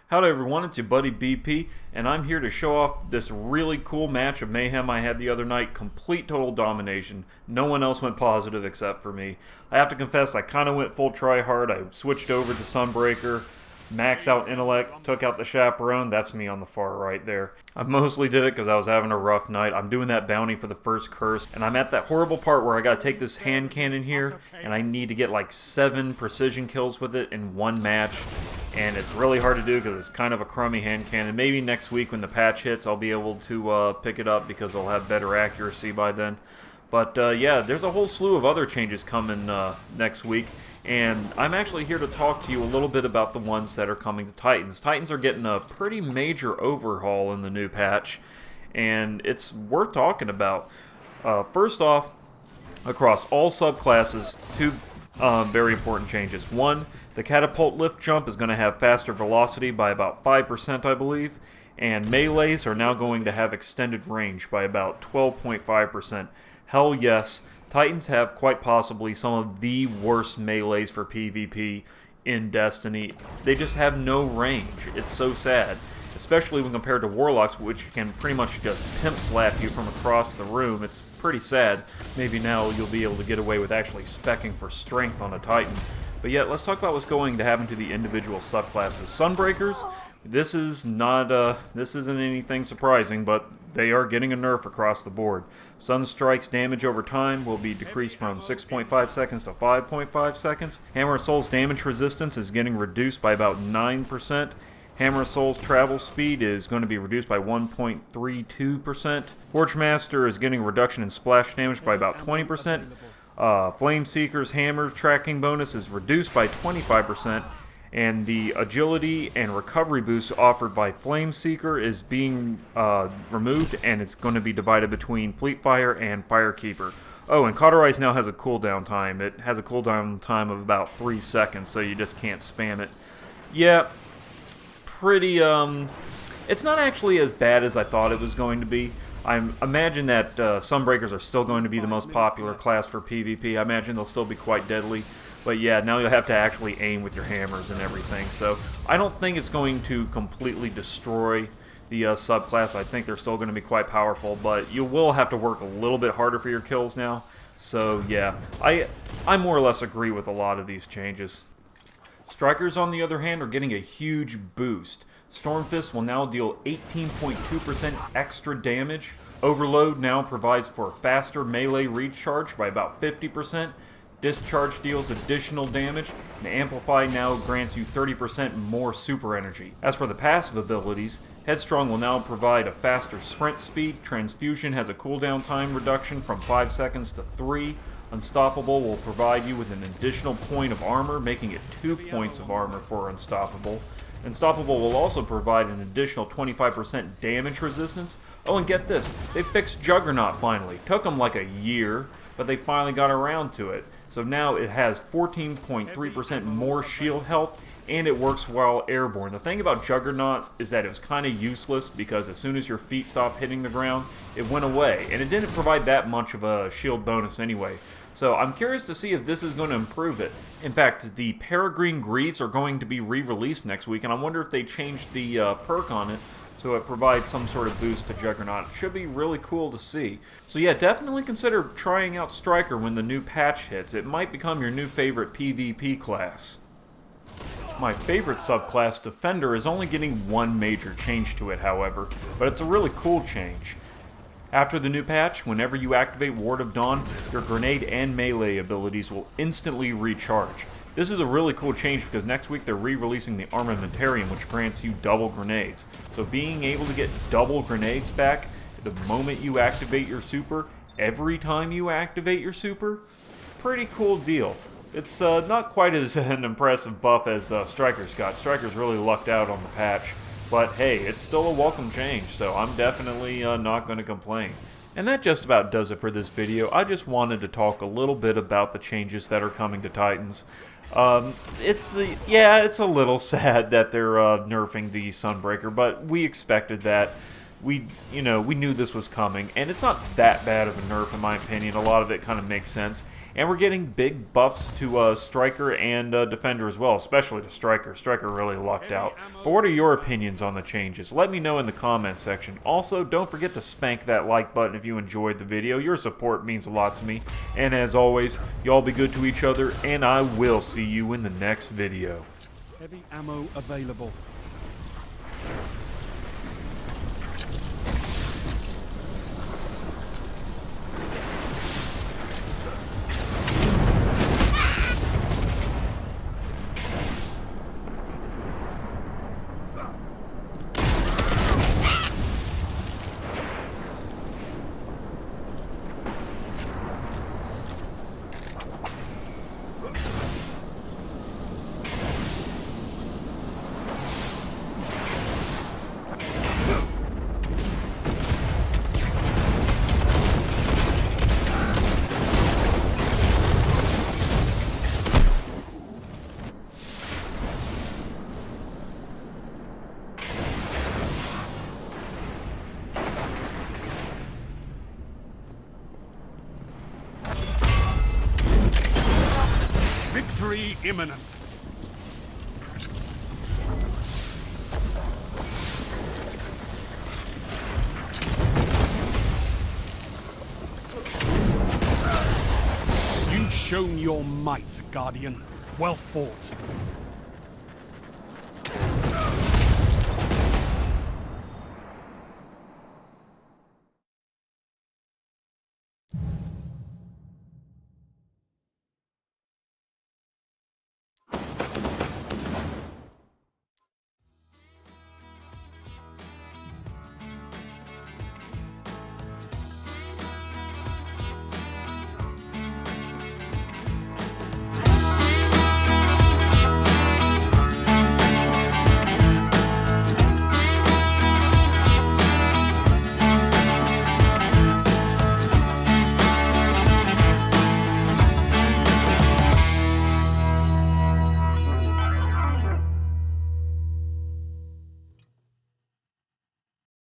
Howdy everyone, it's your buddy BP, and I'm here to show off this really cool match of Mayhem I had the other night. Complete total domination. No one else went positive except for me. I have to confess, I kind of went full try hard. I switched over to Sunbreaker, maxed out Intellect, took out the Chaperone. That's me on the far right there. I mostly did it because I was having a rough night. I'm doing that bounty for the first curse, and I'm at that horrible part where I gotta take this hand cannon here, and I need to get like 7 precision kills with it in one match. And it's really hard to do because it's kind of a crummy hand cannon. Maybe next week when the patch hits, I'll be able to pick it up because I'll have better accuracy by then. But yeah, there's a whole slew of other changes coming next week. And I'm actually here to talk to you a little bit about the ones that are coming to Titans. Titans are getting a pretty major overhaul in the new patch, and it's worth talking about. First off, across all subclasses, 2 very important changes. One, the catapult lift jump is going to have faster velocity by about 5%, I believe, and melees are now going to have extended range by about 12.5%. Hell yes, Titans have quite possibly some of the worst melees for PvP in Destiny. They just have no range. It's so sad, especially when compared to Warlocks, which can pretty much just pimp slap you from across the room. It's pretty sad. Maybe now you'll be able to get away with actually speccing for strength on a Titan. But yet, let's talk about what's going to happen to the individual subclasses. Sunbreakers, this isn't anything surprising, but they are getting a nerf across the board. Sunstrike's damage over time will be decreased from 6.5 seconds to 5.5 seconds. Hammer Soul's damage resistance is getting reduced by about 9%. Hammer Soul's travel speed is going to be reduced by 1.32%. Forgemaster is getting a reduction in splash damage by about 20%. Flameseeker's hammer tracking bonus is reduced by 25%, and the agility and recovery boost offered by Flameseeker is being removed, and it's going to be divided between Fleetfire and Firekeeper. Oh, and Cauterize now has a cooldown time. It has a cooldown time of about 3 seconds, so you just can't spam it. Yeah, pretty, it's not actually as bad as I thought it was going to be. I imagine that Sunbreakers are still going to be the most popular class for PvP. I imagine they'll still be quite deadly. But yeah, now you'll have to actually aim with your hammers and everything. So I don't think it's going to completely destroy the subclass. I think they're still going to be quite powerful, but you will have to work a little bit harder for your kills now. So yeah, I more or less agree with a lot of these changes. Strikers, on the other hand, are getting a huge boost. Stormfist will now deal 18.2% extra damage. Overload now provides for faster melee recharge by about 50%. Discharge deals additional damage, and Amplify now grants you 30% more super energy. As for the passive abilities, Headstrong will now provide a faster sprint speed. Transfusion has a cooldown time reduction from 5 seconds to 3. Unstoppable will provide you with an additional point of armor, making it 2 points of armor for Unstoppable. Unstoppable will also provide an additional 25% damage resistance. Oh, and get this, they fixed Juggernaut finally. Took them like a year, but they finally got around to it. So now it has 14.3% more shield health, and it works while airborne. The thing about Juggernaut is that it was kind of useless because as soon as your feet stopped hitting the ground, it went away. And it didn't provide that much of a shield bonus anyway. So I'm curious to see if this is going to improve it. In fact, the Peregrine Greaves are going to be re-released next week, and I wonder if they changed the perk on it so it provides some sort of boost to Juggernaut. It should be really cool to see. So yeah, definitely consider trying out Striker when the new patch hits. It might become your new favorite PvP class. My favorite subclass, Defender, is only getting one major change to it, however, but it's a really cool change. After the new patch, whenever you activate Ward of Dawn, your grenade and melee abilities will instantly recharge. This is a really cool change because next week they're re-releasing the Armamentarium, which grants you double grenades. So being able to get double grenades back the moment you activate your super, every time you activate your super, pretty cool deal. It's not quite as an impressive buff as Striker's got. Striker's really lucked out on the patch. But hey, it's still a welcome change, so I'm definitely not going to complain. And that just about does it for this video. I just wanted to talk a little bit about the changes that are coming to Titans. It's a little sad that they're nerfing the Sunbreaker, but we expected that. We knew this was coming, and it's not that bad of a nerf in my opinion. A lot of it kind of makes sense. And we're getting big buffs to Striker and Defender as well, especially to Striker. Striker really lucked out. But what are your opinions on the changes? Let me know in the comments section. Also, don't forget to spank that like button if you enjoyed the video. Your support means a lot to me. And as always, y'all be good to each other, and I will see you in the next video. Heavy ammo available. Victory imminent. You've shown your might, Guardian. Well fought.